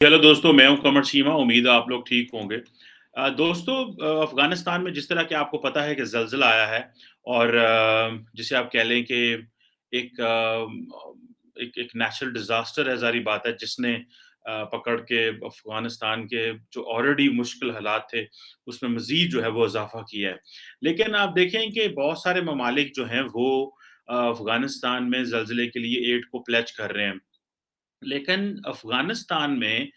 Hello दोस्तों, मैं हूं कमर चीमा। उम्मीद है आप लोग ठीक होंगे। दोस्तों, अफ़गानिस्तान में जिस तरह के आपको पता है कि ज़लज़ला आया है और जिसे आप कह लें कि एक एक नेचुरल डिज़ास्टर है, ज़ाहिर बात है, जिसने पकड़ के अफ़गानिस्तान के जो ऑलरेडी मुश्किल हालात थे, उसमें मज़ीद जो है वो इज़ाफ़ा किया है। लेकिन आप देखें कि बहुत सारे ममालिक जो हैं वो अफ़गानिस्तान में ज़लज़ले के लिए एड को प्लेज कर रहे हैं। लेकिन अफ़गानिस्तान में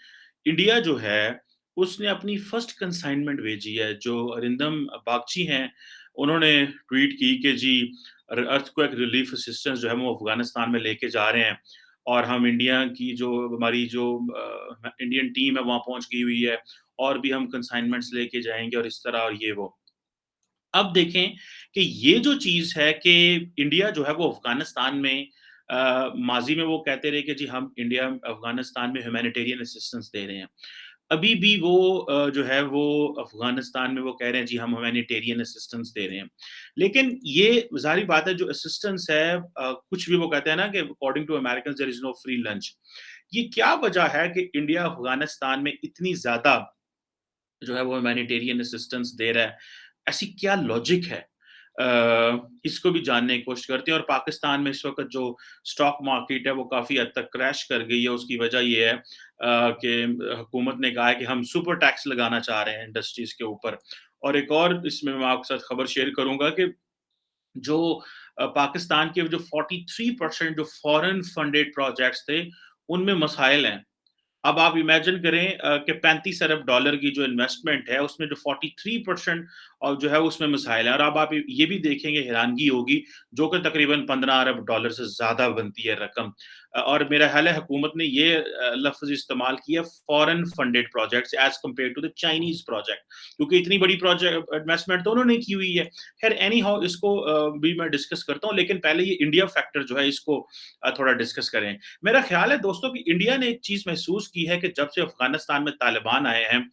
इंडिया जो है, उसने अपनी फर्स्ट कंसाइनमेंट भेजी है, जो अरिंदम बागची हैं, उन्होंने ट्वीट की कि जी अर्थक्वेक रिलीफ असिस्टेंस जो है वो अफ़गानिस्तान में लेके जा रहे हैं और हम इंडिया की जो हमारी जो इंडियन टीम है वहाँ पहुँच गई हुई है और भी हम कंसाइनमेंट्स लेके जाएँगे और इस तरह और ये वो। अब देखें कि ये जो चीज़ है कि इंडिया जो है वो अफ़गानिस्तान में माज़ी में वो कहते रहे कि जी हम इंडिया अफ़गानिस्तान में ह्यूमैनिटेरियन असिस्टेंस दे रहे हैं। अभी भी वो जो है वो अफ़गानिस्तान में वो कह रहे हैं जी हम ह्यूमैनिटेरियन असिस्टेंस दे रहे हैं। लेकिन ये ज़ाहिर बात है जो असिस्टेंस है कुछ भी वो कहते हैं ना कि according to Americans there is no free lunch. ये क्या वजह है कि इंडिया अफ़गानिस्तान में इतनी ज़्यादा जो है वो ह्यूमैनिटेरियन असिस्टेंस दे रहा है। ऐसी क्या लॉजिक है? इसको भी जानने की कोशिश करते हैं और पाकिस्तान में इस वक़्त जो स्टॉक मार्केट है वो काफ़ी हद तक क्रैश कर गई है। उसकी वजह ये है कि हुकूमत ने कहा है कि हम सुपर टैक्स लगाना चाह रहे हैं इंडस्ट्रीज़ के ऊपर। और एक और इसमें मैं आपके साथ खबर शेयर करूँगा कि जो पाकिस्तान के जो 43% जो फॉरेन फंडेड प्रोजेक्ट्स थे, उनमें मसाइल हैं। अब आप इमेजिन करें कि 35 अरब डॉलर की जो इन्वेस्टमेंट है, उसमें जो 43% और जो है उसमें मिसाइल है और अब आप ये भी देखेंगे हैरानगी होगी, जो कि तकरीबन 15 अरब डॉलर से ज़्यादा बनती है रकम। और मेरा ख़्याल है हुकूमत ने ये लफ़्ज़ इस्तेमाल किया foreign funded projects as compare to the Chinese project, क्योंकि इतनी बड़ी प्रोजेक्ट इन्वेस्टमेंट तो उन्होंने की हुई है। ख़ैर एनी हाउ इसको भी मैं डिस्कस करता हूँ, लेकिन पहले ये इंडिया फैक्टर जो है इसको थोड़ा डिस्कस करें। मेरा ख्याल है दोस्तों कि इंडिया ने एक चीज़ महसूस की है कि जब से अफ़गानिस्तान में तालिबान आए हैं,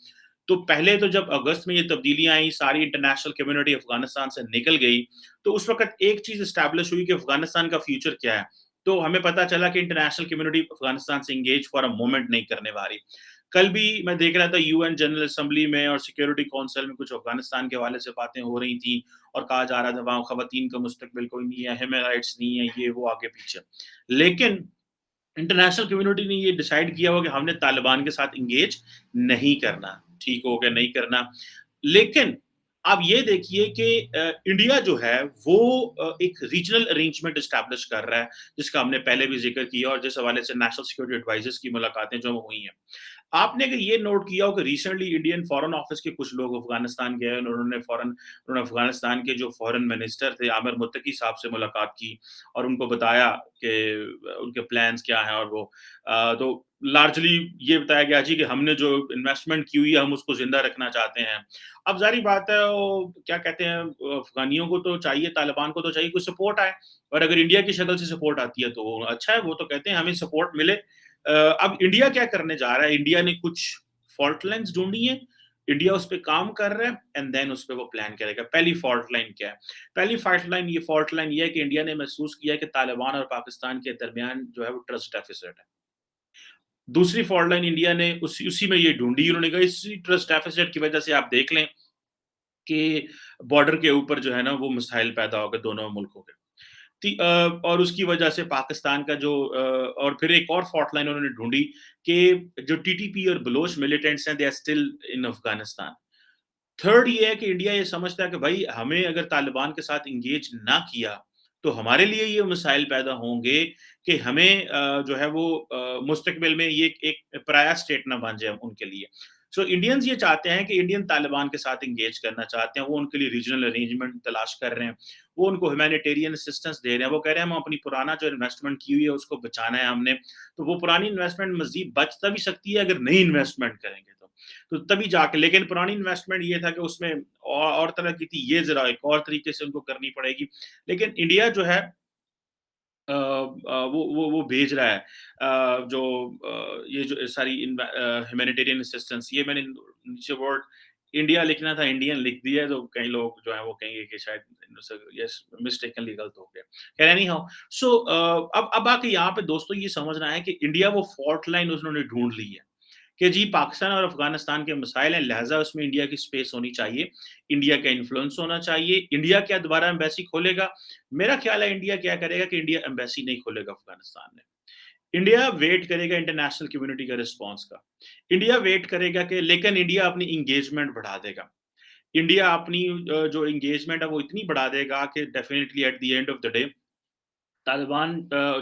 तो पहले तो जब अगस्त में ये तब्दीलियाँ आई, सारी इंटरनेशनल कम्युनिटी अफ़गानिस्तान से निकल गई, तो उस वक़्त एक चीज़ एस्टेब्लिश हुई कि अफ़गानिस्तान का फ्यूचर क्या है। तो हमें पता चला कि इंटरनेशनल कम्युनिटी अफ़गानिस्तान से एंगेज फॉर अ मोमेंट नहीं करने वाली। कल भी मैं देख रहा था यूएन जनरल असेंबली में और सिक्योरिटी काउंसिल में कुछ अफ़गानिस्तान के हवाले से बातें हो रही थी और कहा जा रहा था वहाँ ख़वातीन का मुस्तकबिल कोई नहीं है, ह्यूमन राइट्स नहीं है, ये वो आगे-पीछे। लेकिन इंटरनेशनल कम्युनिटी ने ये डिसाइड किया हुआ कि हमने तालिबान के साथ एंगेज नहीं करना, ठीक हो गया, नहीं करना। लेकिन आप ये देखिए कि इंडिया जो है वो एक रीजनल अरेंजमेंट एस्टेब्लिश कर रहा है, जिसका हमने पहले भी ज़िक्र किया और जिस हवाले से नेशनल सिक्योरिटी एडवाइज़र्स की मुलाकातें जो हुई हैं। आपने अगर ये नोट किया हो कि रिसेंटली इंडियन फॉरेन ऑफिस के कुछ लोग अफ़गानिस्तान गए और उन्होंने अफ़गानिस्तान के जो फॉरेन मिनिस्टर थे आमिर मुत्तकी साहब से मुलाकात की और उनको बताया कि उनके प्लान्स क्या हैं और वो तो लार्जली ये बताया गया जी कि हमने जो इन्वेस्टमेंट की हुई है हम उसको ज़िंदा रखना चाहते हैं। अब ज़ाहिर बात है वो क्या कहते हैं अफ़गानियों को तो चाहिए, तालिबान को तो चाहिए कोई सपोर्ट आए और अगर इंडिया की शक्ल से सपोर्ट आती है तो अच्छा है, वो तो कहते हैं हमें सपोर्ट मिले। अब इंडिया क्या करने जा रहा है? इंडिया ने कुछ फॉल्ट लाइन्स ढूँढी हैं, इंडिया उस पे काम कर रहा है एंड देन उस पे वो प्लान करेगा। पहली फॉल्ट लाइन क्या है? पहली फॉल्ट लाइन ये है कि इंडिया ने महसूस किया है कि तालिबान और पाकिस्तान के दरमियान जो है वो ट्रस्ट डेफिसिट है। दूसरी फॉल्ट लाइन इंडिया ने उसी उसी में ये ढूँढी, उन्होंने कहा इसी ट्रस्ट डेफिसिट की वजह से आप देख लें कि बॉर्डर के ऊपर जो है ना वो मिसाइल पैदा हो गए दोनों मुल्कों के। और उसकी वजह से पाकिस्तान का जो और फिर एक और फॉल्ट लाइन उन्होंने ढूँढी कि जो टीटीपी और बलोच मिलिटेंट्स हैं, they are still in Afghanistan. Third ये है कि इंडिया ये समझता है कि भाई हमें अगर तालिबान के साथ एंगेज ना किया, तो हमारे लिए ये मिसाइल पैदा होंगे कि हमें जो है वो मुस्तकबिल में ये एक पराया स्टेट ना बन जाए उनके लिए। सो इंडियंस ये चाहते हैं कि इंडियन तालिबान के साथ एंगेज करना चाहते हैं, वो उनके लिए रीजनल अरेंजमेंट तलाश कर रहे हैं, वो उनको ह्यूमैनिटेरियन असिस्टेंस दे रहे हैं, वो कह रहे हैं हम अपनी पुराना जो इन्वेस्टमेंट की हुई है उसको बचाना है हमने, तो वो पुरानी इन्वेस्टमेंट मज़ीद बच तभी सकती है अगर नई इन्वेस्टमेंट करेंगे तो। तो तभी जाके लेकिन पुरानी इन्वेस्टमेंट ये था कि उसमें और तरह की थी, ये ज़रा एक और तरीके से उनको करनी पड़ेगी। लेकिन इंडिया जो है वो भेज रहा है जो ये जो सारी ह्यूमैनिटेरियन असिस्टेंस ये मैंने नीचे वर्ड इंडिया लिखना था इंडियन लिख दिया तो कई लोग जो हैं वो कहेंगे कि शायद यस मिस्टेकनली गलत हो गया। खैर एनी हाउ सो अब आके यहाँ पे दोस्तों ये समझना है कि इंडिया वो फॉल्ट लाइन उन्होंने ढूँढ ली है। कि जी पाकिस्तान और अफ़गानिस्तान के मसाइल हैं, लिहाज़ा उसमें इंडिया की स्पेस होनी चाहिए, इंडिया का इन्फ्लुएंस होना चाहिए। इंडिया क्या दोबारा एम्बेसी खोलेगा? मेरा ख़्याल है इंडिया क्या करेगा कि इंडिया एम्बेसी नहीं खोलेगा अफ़गानिस्तान में। इंडिया वेट करेगा इंटरनेशनल कम्युनिटी का रिस्पॉन्स का। इंडिया वेट करेगा कि लेकिन इंडिया अपनी एंगेजमेंट बढ़ा देगा। इंडिया अपनी जो एंगेजमेंट है वो इतनी बढ़ा देगा कि definitely at the end of the day Taliban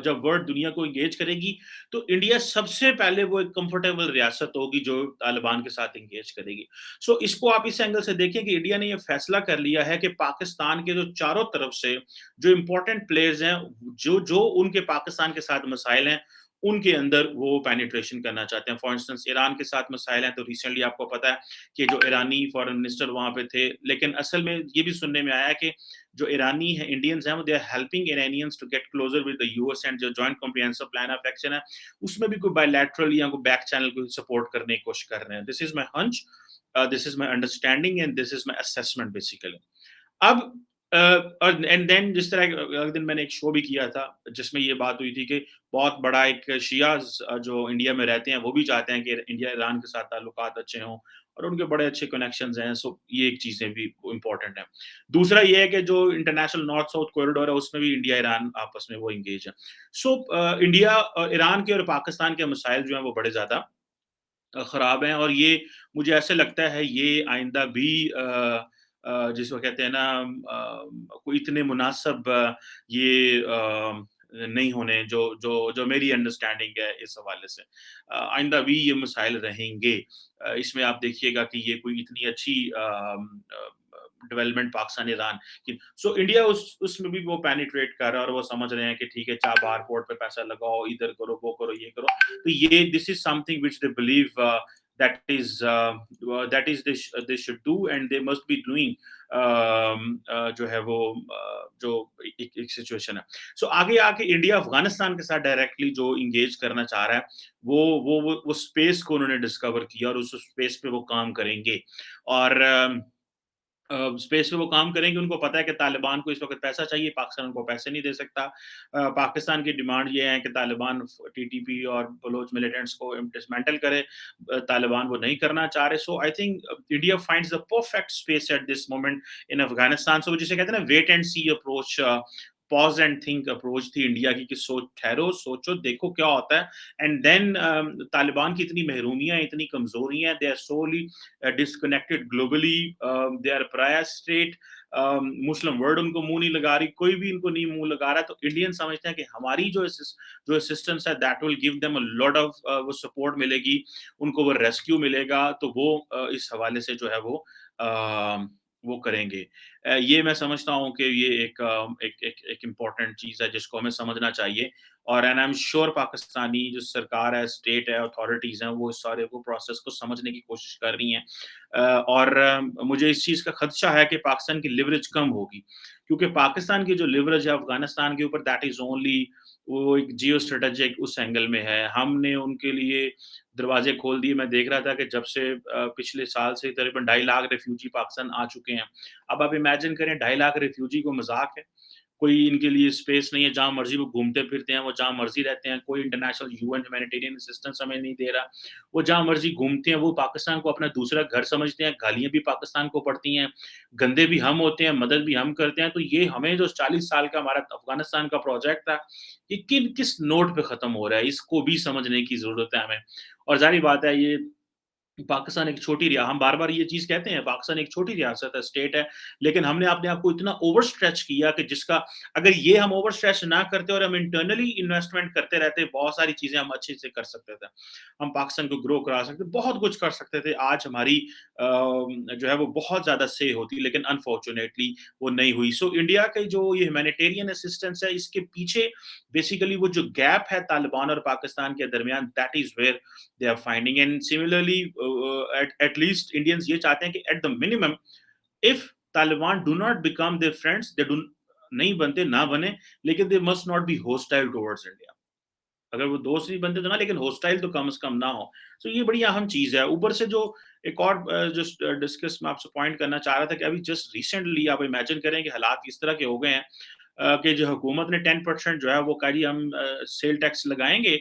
जब वर्ल्ड दुनिया को एंगेज करेगी, तो इंडिया सबसे पहले वो एक कंफर्टेबल रियासत होगी जो तालिबान के साथ एंगेज करेगी। सो इसको आप इस एंगल से देखें कि इंडिया ने ये फैसला कर लिया है कि पाकिस्तान के जो चारों तरफ से जो इम्पोर्टेंट प्लेयर्स हैं, जो जो उनके पाकिस्तान के साथ मसाइल हैं, उनके अंदर वो पेनिट्रेशन करना चाहते हैं। फॉर इंस्टेंस ईरान के साथ मसाइल हैं, तो रिसेंटली आपको पता है कि जो ईरानी फॉरेन मिनिस्टर वहाँ पे थे, लेकिन असल में ये भी सुनने में आया है कि जो ईरानी है इंडियंस हैं, they are helping Iranians to get closer with the US and जो joint comprehensive plan of action है, उसमें भी कोई बायलैटरल या कोई बैक चैनल को सपोर्ट करने की कोशिश कर रहे हैं। This is my hunch, this is my understanding and this is my assessment basically. अब और एंड देन जिस तरह अगले दिन मैंने एक शो भी किया था जिसमें ये बात हुई थी कि बहुत बड़ा एक शियाज जो इंडिया में रहते हैं वो भी चाहते हैं कि इंडिया ईरान के साथ ताल्लुकात अच्छे हों और उनके बड़े अच्छे कनेक्शंस हैं। सो ये एक चीज़ें भी इम्पोर्टेंट है। दूसरा ये है कि जो इंटरनेशनल नॉर्थ साउथ कॉरिडोर है उसमें भी इंडिया ईरान आपस में वो इंगेज है। सो इंडिया ईरान के और पाकिस्तान के मसाइल जो हैं वो बड़े ज़्यादा खराब हैं और ये मुझे ऐसे लगता है ये आइंदा भी जिसको कहते हैं ना कोई इतने मुनासिब ये नहीं होने जो जो जो मेरी अंडरस्टैंडिंग है इस हवाले से। आइंदा भी ये मसाइल रहेंगे। इसमें आप देखिएगा कि ये कोई इतनी अच्छी डेवलपमेंट पाकिस्तान ईरान की सो इंडिया उस उसमें भी वो पेनिट्रेट कर रहा है और वो समझ रहे हैं कि ठीक है बाहर पोर्ट पे पैसा लगाओ, इधर करो, वो करो, ये करो। तो ये this is something which they believe that is that is they should do and they must be doing जो है वो जो एक सिचुएशन है। सो आगे आके इंडिया अफगानिस्तान के साथ डायरेक्टली जो इंगेज करना चाह रहा है वो स्पेस को उन्होंने डिस्कवर किया और उस स्पेस पे वो काम करेंगे और स्पेस पे वो काम करेंगे, उनको पता है कि तालिबान को इस वक़्त पैसा चाहिए, पाकिस्तान उनको पैसे नहीं दे सकता। पाकिस्तान की डिमांड ये है कि तालिबान टीटीपी और बलोच मिलिटेंट्स को डिसमेंटल करे। तालिबान वो नहीं करना चाह रहे। So I think India finds the perfect space at this moment in Afghanistan. सो जिसे कहते हैं ना wait and see approach, pause and think approach थी इंडिया की कि ठहरो, सोचो, देखो क्या होता है एंड देन तालिबान की इतनी महरूमियाँ, इतनी कमज़ोरियाँ, they are solely disconnected globally, they are pariah state, Muslim world उनको मुंह नहीं लगा रही, कोई भी इनको नहीं मुंह लगा रहा है। तो इंडियन समझते हैं कि हमारी जो असिस्टेंस है that will give them a lot of वो सपोर्ट मिलेगी, उनको वो रेस्क्यू मिलेगा। तो वो इस हवाले से जो है वो करेंगे। ये मैं समझता हूँ कि ये एक इम्पोर्टेंट चीज़ है जिसको हमें समझना चाहिए और and I am sure Pakistani जो सरकार है, स्टेट है, अथॉरिटीज़ हैं, वो इस सारे को प्रोसेस को समझने की कोशिश कर रही हैं। और मुझे इस चीज़ का खदशा है कि पाकिस्तान की लिवरेज कम होगी, क्योंकि पाकिस्तान की जो लिवरेज है अफ़गानिस्तान के ऊपर दैट इज़ ओनली वो एक जियो स्ट्रैटेजिक उस एंगल में है। हमने उनके लिए दरवाज़े खोल दिए। मैं देख रहा था कि जब से पिछले साल से तकरीबन 2.5 लाख रिफ्यूजी पाकिस्तान आ चुके हैं। अब आप इमेजिन करें 2.5 लाख रिफ्यूजी को मज़ाक है। कोई इनके लिए स्पेस नहीं है, जहाँ मर्ज़ी वो घूमते-फिरते हैं, वो जहाँ मर्ज़ी रहते हैं, कोई इंटरनेशनल यूएन ह्यूमैनिटेरियन असिस्टेंस हमें नहीं दे रहा। वो जहाँ मर्ज़ी घूमते हैं, वो पाकिस्तान को अपना दूसरा घर समझते हैं, गालियाँ भी पाकिस्तान को पड़ती हैं, गंदे भी हम होते हैं, मदद भी हम करते हैं। तो ये हमें जो 40 साल का हमारा अफ़गानिस्तान का प्रोजेक्ट था, ये किस नोट पे ख़त्म हो रहा है, इसको भी समझने की ज़रूरत है हमें। और ज़ाहिर बात है ये पाकिस्तान एक छोटी रिया हम बार-बार ये चीज़ कहते हैं, पाकिस्तान एक छोटी रियासत है, स्टेट है, लेकिन हमने अपने आप को इतना ओवर स्ट्रेच किया कि जिसका अगर ये हम ओवर स्ट्रेच ना करते और हम इंटरनली इन्वेस्टमेंट करते रहते, बहुत सारी चीज़ें हम अच्छे से कर सकते थे। हम पाकिस्तान को ग्रो करा सकते, बहुत कुछ कर सकते थे। आज हमारी जो है वो बहुत ज़्यादा सही होती, लेकिन अनफॉर्च्यूनेटली वो नहीं हुई। सो इंडिया के जो ये ह्यूमैनिटेरियन असिस्टेंस है, इसके पीछे बेसिकली वो जो गैप है तालिबान और पाकिस्तान के दरमियान, that is where they are finding and similarly at least Indians ये चाहते हैं कि at the minimum if Taliban do not become their friends they do नहीं बनते ना बने लेकिन they must not be hostile towards India अगर वो दोस्त नहीं बनते तो ना लेकिन हॉस्टाइल तो कम से कम ना हो। सो ये बड़ी अहम चीज़ है। ऊपर से जो एक और जस्ट डिस्कस मैं आपसे पॉइंट करना चाह रहा था कि अभी जस्ट रिसेंटली आप इमेजिन करें कि हालात इस तरह के हो गए हैं कि जो हुकूमत ने 10% जो है वो कहा जी हम सेल टैक्स लगाएँगे,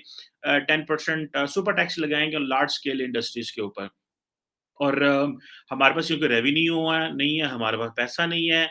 10% सुपर टैक्स लगाएँगे लार्ज स्केल इंडस्ट्रीज़ के ऊपर। और हमारे पास क्योंकि रेवेन्यू है नहीं है, हमारे पास पैसा नहीं है।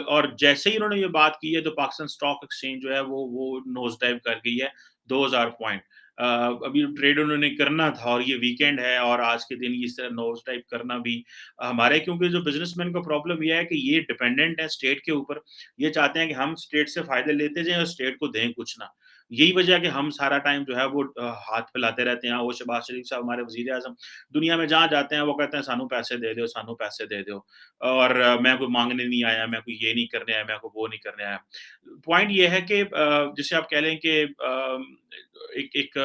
और जैसे ही उन्होंने ये बात की है तो पाकिस्तान स्टॉक एक्सचेंज जो है वो नोज़ डाइव कर गई है 2000 पॉइंट। अभी ट्रेड उन्होंने करना था और ये वीकेंड है और आज के दिन इस तरह नोज़ डाइव करना भी हमारे, क्योंकि जो बिज़नेसमैन को प्रॉब्लम ये है कि ये डिपेंडेंट है स्टेट के ऊपर। ये चाहते हैं कि हम स्टेट से फ़ायदे लेते जाएँ और स्टेट को दें कुछ ना। यही वजह है कि हम सारा टाइम जो है वो हाथ फैलाते रहते हैं। वो शहबाज़ शरीफ साहब हमारे वज़ीर-ए-आज़म दुनिया में जहाँ जाते हैं वो कहते हैं सानू पैसे दे दो, सानू पैसे दे दो। और मैं कोई माँगने नहीं आया, मैं कोई ये नहीं करने आया, मैं कोई वो नहीं करने आया। पॉइंट ये है कि जिसे आप कह लें कि एक एक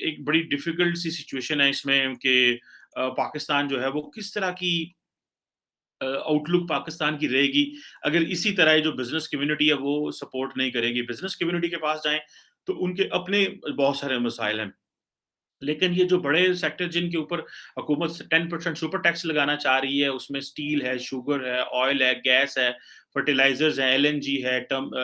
एक बड़ी डिफ़िकल्ट सी सिचुएशन है इसमें कि पाकिस्तान जो है वो किस तरह की आउटलुक पाकिस्तान की रहेगी, अगर इसी तरह ये जो बिज़नेस कम्युनिटी है वो सपोर्ट नहीं करेगी। बिज़नेस कम्युनिटी के पास जाएँ, तो उनके अपने बहुत सारे मसाइल हैं। लेकिन ये जो बड़े सेक्टर जिनके ऊपर हुकूमत 10% सुपर टैक्स लगाना चाह रही है, उसमें स्टील है, शुगर है, ऑयल है, गैस है, फर्टिलाइज़र्स है, एलएनजी है,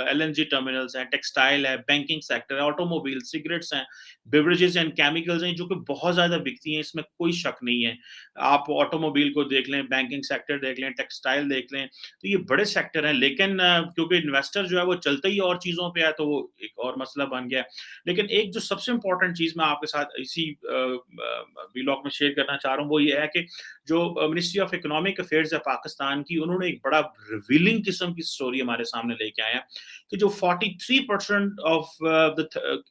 एलएनजी टर्मिनल्स हैं, टेक्सटाइल है, बैंकिंग सेक्टर है, ऑटोमोबाइल, सिगरेट्स हैं, बेवरेजेज़ एंड केमिकल्स हैं, जो कि बहुत ज़्यादा बिकती हैं, इसमें कोई शक नहीं है। आप ऑटोमोबाइल को देख लें, बैंकिंग सेक्टर देख लें, टेक्सटाइल देख लें, तो ये बड़े सेक्टर हैं। लेकिन क्योंकि इन्वेस्टर जो है वो चलते ही और चीज़ों पे है, तो वो एक और मसला बन गया है। लेकिन एक जो सबसे इम्पोर्टेंट चीज़ मैं आपके साथ इसी व्लॉग में शेयर करना चाह रहा हूँ, वो ये है कि जो मिनिस्ट्री ऑफ इकोनॉमिक अफेयर्स है पाकिस्तान की, उन्होंने एक बड़ा रिवीलिंग किस्म की स्टोरी हमारे सामने लेके आए हैं कि जो 43%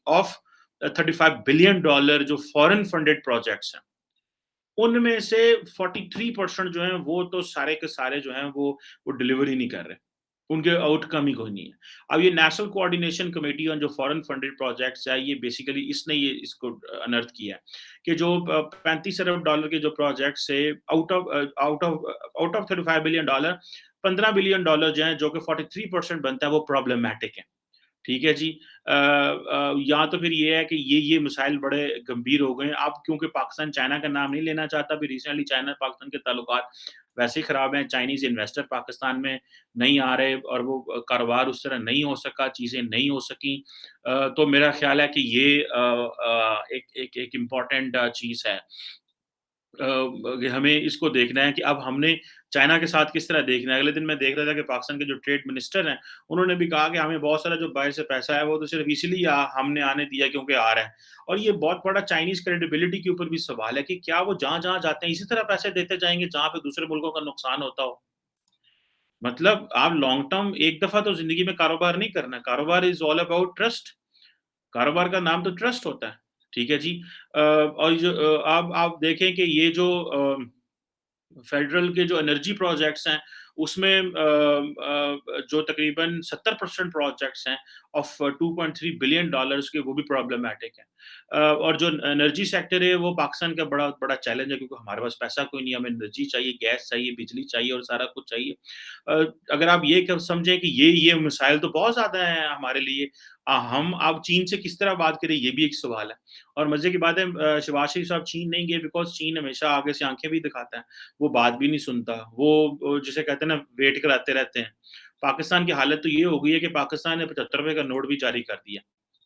ऑफ $35 बिलियन जो फॉरेन फंडेड प्रोजेक्ट्स हैं, उनमें से 43% जो हैं वो तो सारे के सारे जो हैं वो डिलीवर ही नहीं कर रहे। उनके आउटकम ही कोई नहीं है। अब ये नेशनल कोऑर्डिनेशन कमेटी ऑन जो फॉरेन फंडेड प्रोजेक्ट्स है, ये बेसिकली इसने ये इसको अनर्थ किया है कि जो $35 अरब के जो प्रोजेक्ट्स है, आउट ऑफ $35 बिलियन, $15 बिलियन जो हैं, जो कि 43% बनता है, वो प्रॉब्लमैटिक है। ठीक है जी। या तो फिर ये है कि ये मिसाइल बड़े गंभीर हो गए हैं। अब क्योंकि पाकिस्तान चाइना का नाम नहीं लेना चाहता, अभी रिसेंटली चाइना पाकिस्तान के ताल्लुकात वैसे ही खराब हैं। चाइनीज़ इन्वेस्टर पाकिस्तान में नहीं आ रहे और वो कारोबार उस तरह नहीं हो सका, चीज़ें नहीं हो सकीं। तो मेरा ख़्याल है कि ये एक एक एक इम्पोर्टेंट चीज़ है। हमें इसको देखना है कि अब हमने चाइना के साथ किस तरह देखना है। अगले दिन मैं देख रहा था कि पाकिस्तान के जो ट्रेड मिनिस्टर हैं, उन्होंने भी कहा कि हमें बहुत सारा जो बाहर से पैसा है, वो तो सिर्फ़ इसीलिए हमने आने दिया क्योंकि आ रहा है। और ये बहुत बड़ा चाइनीज़ क्रेडिबिलिटी के ऊपर भी सवाल है कि क्या वो जहाँ-जहाँ जाते हैं, इसी तरह पैसे देते जाएँगे जहाँ पे दूसरे मुल्कों का नुकसान होता हो? मतलब आप लॉन्ग टर्म एक दफ़ा तो ज़िंदगी में कारोबार नहीं करना है। कारोबार इज़ ऑल अबाउट ट्रस्ट। कारोबार का नाम तो ट्रस्ट होता है। ठीक है जी। और जो आप देखें कि ये जो फेडरल के जो एनर्जी प्रोजेक्ट्स हैं, उसमें जो तकरीबन 70% प्रोजेक्ट्स हैं ऑफ $2.3 बिलियन के, वो भी प्रॉब्लमैटिक हैं। और जो एनर्जी सेक्टर है वो पाकिस्तान का बड़ा बड़ा चैलेंज है, क्योंकि हमारे पास पैसा कोई नहीं है, हमें एनर्जी चाहिए, गैस चाहिए, बिजली चाहिए और सारा कुछ चाहिए। अगर आप ये क समझें कि ये मिसाइल तो बहुत ज़्यादा हैं हमारे लिए। हम अब चीन से किस तरह बात करें, ये भी एक सवाल है। और मज़े की बात है, शहबाज शरीफ साहब चीन नहीं गए बिकॉज़ चीन हमेशा आगे से आँखें भी दिखाता है। वो बात भी नहीं सुनता। वो जिसे कहते हैं ना, वेट कराते रहते हैं। पाकिस्तान की हालत तो ये हो गई है कि पाकिस्तान ने ₹75 का नोट भी जारी कर दिया।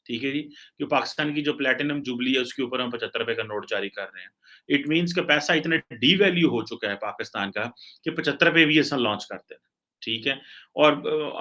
ठीक है जी? कि पाकिस्तान की जो प्लैटिनम जुबली है उसके ऊपर हम ₹75 का नोट जारी कर रहे हैं। इट मीन्स कि पैसा इतना डीवैल्यू हो चुका है पाकिस्तान का कि ₹75 भी ऐसा लॉन्च करते हैं। ठीक है? और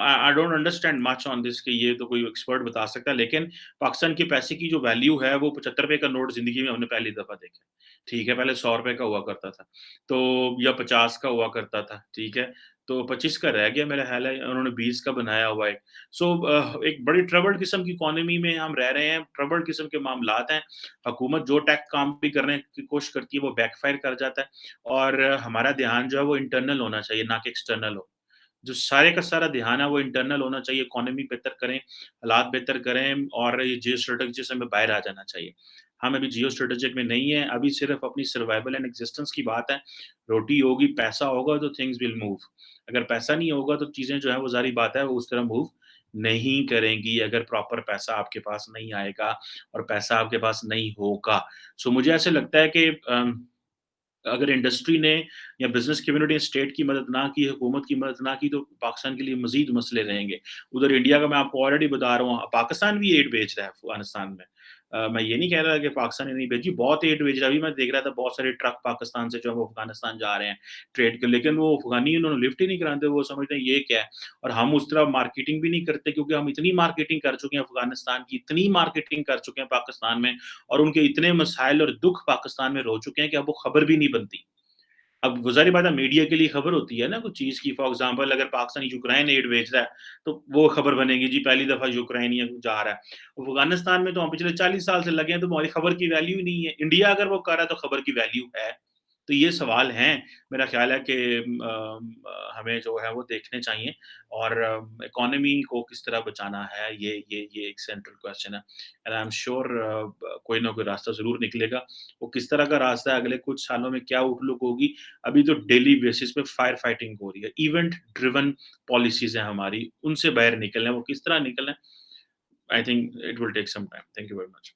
I don't understand much on this कि ये तो कोई एक्सपर्ट बता सकता है, लेकिन पाकिस्तान के पैसे की जो वैल्यू है वो ₹75 का नोट ज़िंदगी में हमने पहली दफ़ा देखा है। ठीक है? पहले ₹100 का हुआ करता था। तो या 50 का हुआ करता था, ठीक है? तो 25 का रह गया मेरा ख़्याल है, उन्होंने 20 का बनाया हुआ है। सो एक बड़ी ट्रबल्ड किस्म की इकोनॉमी में हम रह रहे हैं, ट्रबल्ड किस्म के मामलात हैं। हुकूमत जो टैक्स काम भी करने की कोशिश करती है, वो बैकफ़ायर कर जाता है और हमारा ध्यान जो है वो इंटरनल होना चाहिए, ना कि एक्सटर्नल हो। जो सारे का सारा ध्यान है वो इंटरनल होना चाहिए, इकोनॉमी बेहतर करें, हालात बेहतर करें और ये जियो स्ट्रैटेजी से हमें बाहर आ जाना चाहिए। हम अभी जियो स्ट्रैटेजिक में नहीं है, अभी सिर्फ़ अपनी सर्वाइवल एंड एक्जिस्टेंस की बात है। रोटी होगी, पैसा होगा तो थिंग्स विल मूव। अगर पैसा नहीं होगा तो चीज़ें जो हैं वो ज़ाहिर बात है वो उस तरह मूव नहीं करेंगी, अगर प्रॉपर पैसा आपके पास नहीं आएगा और पैसा आपके पास नहीं होगा। सो मुझे ऐसे लगता है कि अगर इंडस्ट्री ने या बिज़नेस कम्युनिटी ने स्टेट की मदद ना की, हुकूमत की मदद ना की, तो पाकिस्तान के लिए मज़ीद मसले रहेंगे। उधर इंडिया का मैं आपको ऑलरेडी बता रहा हूँ, पाकिस्तान भी एड भेज रहा है अफ़गानिस्तान में। मैं ये नहीं कह रहा कि पाकिस्तान ने नहीं भेजी, बहुत एड भेज रहा है। अभी मैं देख रहा था बहुत सारे ट्रक पाकिस्तान से जो है वो अफ़गानिस्तान जा रहे हैं ट्रेड के, लेकिन वो अफ़गानी उन्होंने लिफ्ट ही नहीं कराते, वो समझते हैं ये क्या है? और हम उस तरह मार्केटिंग भी नहीं करते क्योंकि हम इतनी मार्केटिंग कर चुके हैं अफ़गानिस्तान की, इतनी मार्केटिंग कर चुके हैं पाकिस्तान में और उनके इतने मसाइल और दुःख पाकिस्तान में हो चुके हैं कि अब वो खबर भी नहीं बनती। अब वो ज़ाहिर-सी बात है मीडिया के लिए खबर होती है ना कुछ चीज़ की, फॉर एग्ज़ाम्पल अगर पाकिस्तान यूक्रेन एड भेज रहा है, तो वो खबर बनेगी जी पहली दफ़ा यूक्रेनियन जा रहा है। अफ़गानिस्तान में तो हम पिछले 40 साल से लगे हैं, तो हमारी खबर की वैल्यू ही नहीं है। इंडिया अगर वो कर रहा है तो खबर की वैल्यू है। तो ये सवाल हैं, मेरा ख़्याल है कि हमें जो है वो देखने चाहिए और इकोनॉमी को किस तरह बचाना है, ये एक सेंट्रल क्वेश्चन है एंड आई एम श्योर कोई ना कोई रास्ता ज़रूर निकलेगा। वो किस तरह का रास्ता है, अगले कुछ सालों में क्या आउटलुक होगी, अभी तो डेली बेसिस पे फायर फाइटिंग हो रही है। इवेंट ड्रिवन पॉलिसीज़ हैं हमारी, उनसे बाहर निकलना है, वो किस तरह निकलना है, I think it will take some time. Thank you very much.